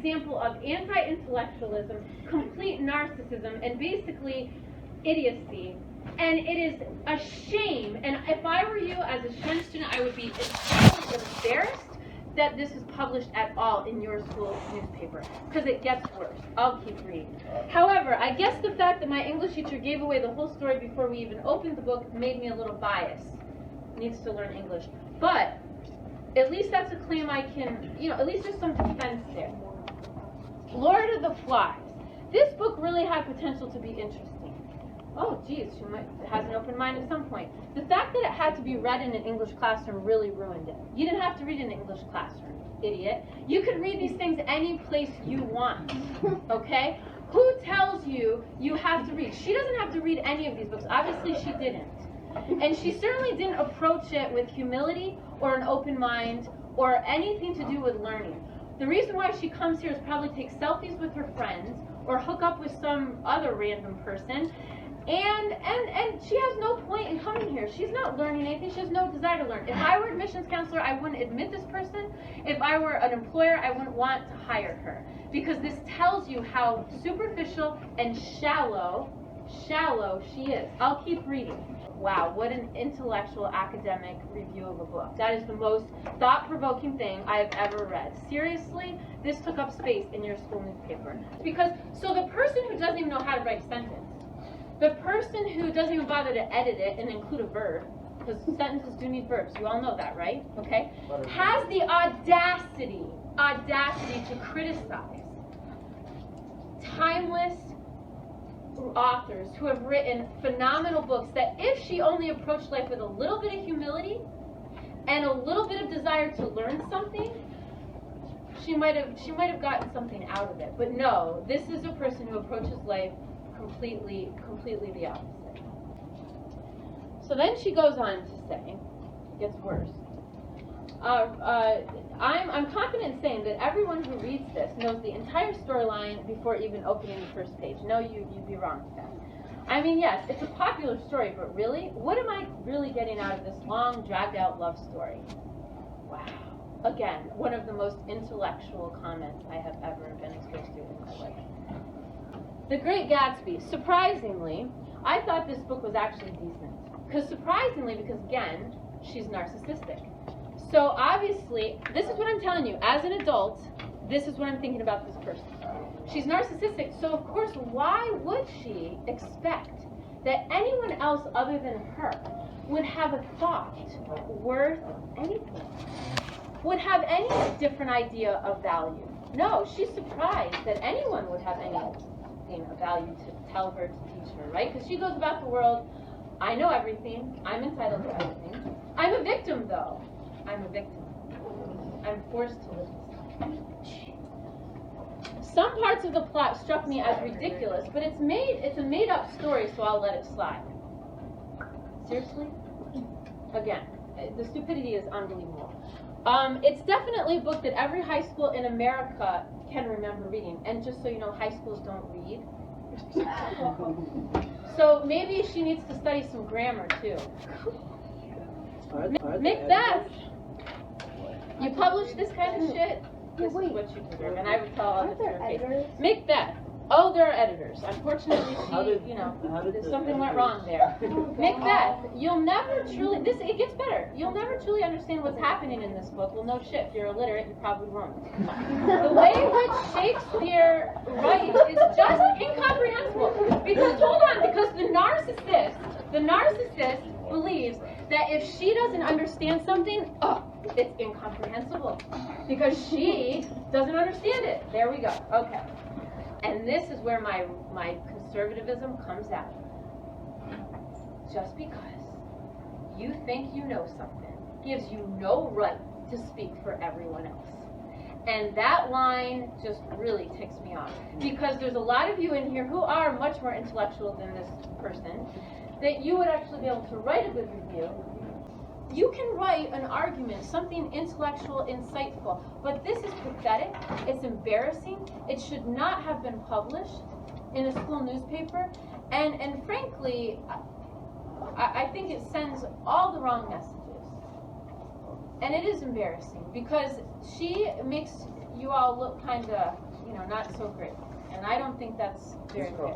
example of anti-intellectualism, complete narcissism, and basically idiocy. And it is a shame. And if I were you as a Shen student, I would be extremely embarrassed that this is published at all in your school newspaper, because it gets worse. I'll keep reading. However, I guess the fact that my English teacher gave away the whole story before we even opened the book made me a little biased. Needs to learn English. But at least that's a claim I can, at least there's some defense there. Lord of the Flies. This book really had potential to be interesting. Oh, geez, she has an open mind at some point. The fact that it had to be read in an English classroom really ruined it. You didn't have to read in an English classroom, idiot. You could read these things any place you want, okay? Who tells you you have to read? She doesn't have to read any of these books. Obviously, she didn't. And she certainly didn't approach it with humility or an open mind or anything to do with learning. The reason why she comes here is probably take selfies with her friends or hook up with some other random person. And she has no point in coming here. She's not learning anything. She has no desire to learn. If I were an admissions counselor, I wouldn't admit this person. If I were an employer, I wouldn't want to hire her. Because this tells you how superficial and shallow she is. I'll keep reading. Wow, what an intellectual academic review of a book. That is the most thought-provoking thing I have ever read. Seriously, this took up space in your school newspaper. So the person who doesn't even know how to write a sentence, the person who doesn't even bother to edit it and include a verb, because sentences do need verbs, you all know that, right? Okay? Has the audacity to criticize timeless authors who have written phenomenal books that if she only approached life with a little bit of humility and a little bit of desire to learn something, she might have gotten something out of it. But no, this is a person who approaches life completely the opposite. So then she goes on to say, it gets worse. I'm confident in saying that everyone who reads this knows the entire storyline before even opening the first page. No, you'd be wrong with that. I mean, yes, it's a popular story, but really, what am I really getting out of this long, dragged-out love story? Wow. Again, one of the most intellectual comments I have ever been exposed to in my life. The Great Gatsby. Surprisingly, I thought this book was actually decent. Because again, she's narcissistic. So obviously, this is what I'm telling you. As an adult, this is what I'm thinking about this person. She's narcissistic, so of course, why would she expect that anyone else other than her would have a thought worth anything? Would have any different idea of value? No, she's surprised that anyone would have anything of value to tell her, to teach her, right? Because she goes about the world, I know everything, I'm entitled to everything. I'm a victim, though. I'm a victim. I'm forced to live this life. Some parts of the plot struck me as ridiculous, but it's a made-up story, so I'll let it slide. Seriously? Again, the stupidity is unbelievable. It's definitely a book that every high school in America can remember reading. And just so you know, high schools don't read. So maybe she needs to study some grammar, too. Macbeth! You publish this kind of shit? This is what you deserve, and I would tell others to your face. Macbeth. Oh, there are editors. Unfortunately, something went wrong there. Macbeth, you'll never truly, it gets better. You'll never truly understand what's happening in this book. Well, no shit. If you're illiterate, you probably won't. The way in which Shakespeare writes is just incomprehensible. Because, hold on, because the narcissist believes that if she doesn't understand something, it's incomprehensible. Because she doesn't understand it. There we go. Okay. And this is where my conservatism comes out. Just because you think you know something gives you no right to speak for everyone else. And that line just really ticks me off. Because there's a lot of you in here who are much more intellectual than this person, that you would actually be able to write a good review. You can write an argument, something intellectual, insightful, but this is pathetic, it's embarrassing, it should not have been published in a school newspaper, and frankly, I think it sends all the wrong messages. And it is embarrassing, because she makes you all look kind of not so great. And I don't think that's very fair.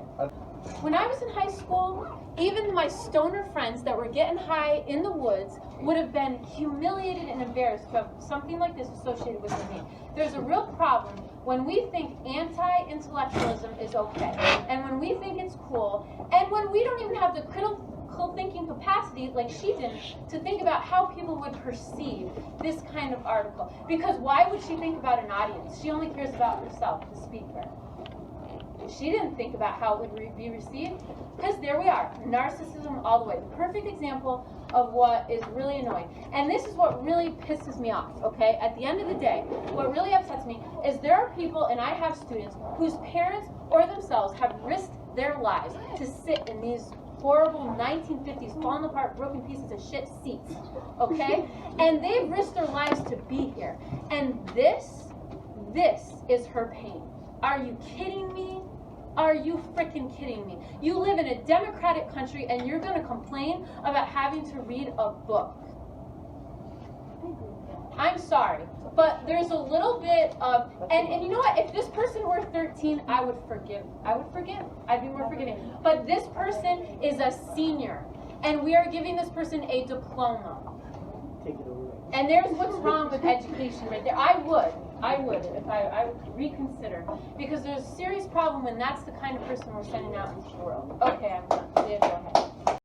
When I was in high school, even my stoner friends that were getting high in the woods would have been humiliated and embarrassed to have something like this associated with their name. There's a real problem when we think anti-intellectualism is okay, and when we think it's cool, and when we don't even have the critical thinking capacity, like she did, to think about how people would perceive this kind of article. Because why would she think about an audience? She only cares about herself, the speaker. She didn't think about how it would be received, because there we are, narcissism all the way. The perfect example of what is really annoying. And this is what really pisses me off, okay? At the end of the day, what really upsets me is there are people, and I have students, whose parents or themselves have risked their lives to sit in these horrible 1950s, falling apart, broken pieces of shit seats, okay? And they've risked their lives to be here. And this is her pain. Are you kidding me? Are you freaking kidding me? You live in a democratic country and you're going to complain about having to read a book. I'm sorry, but there's a little bit of, and you know what? If this person were 13, I would forgive. I'd be more forgiving. But this person is a senior, and we are giving this person a diploma. And there's what's wrong with education right there. I would if I would reconsider, because there's a serious problem when that's the kind of person we're sending out into the world. Okay, I'm done. Go ahead.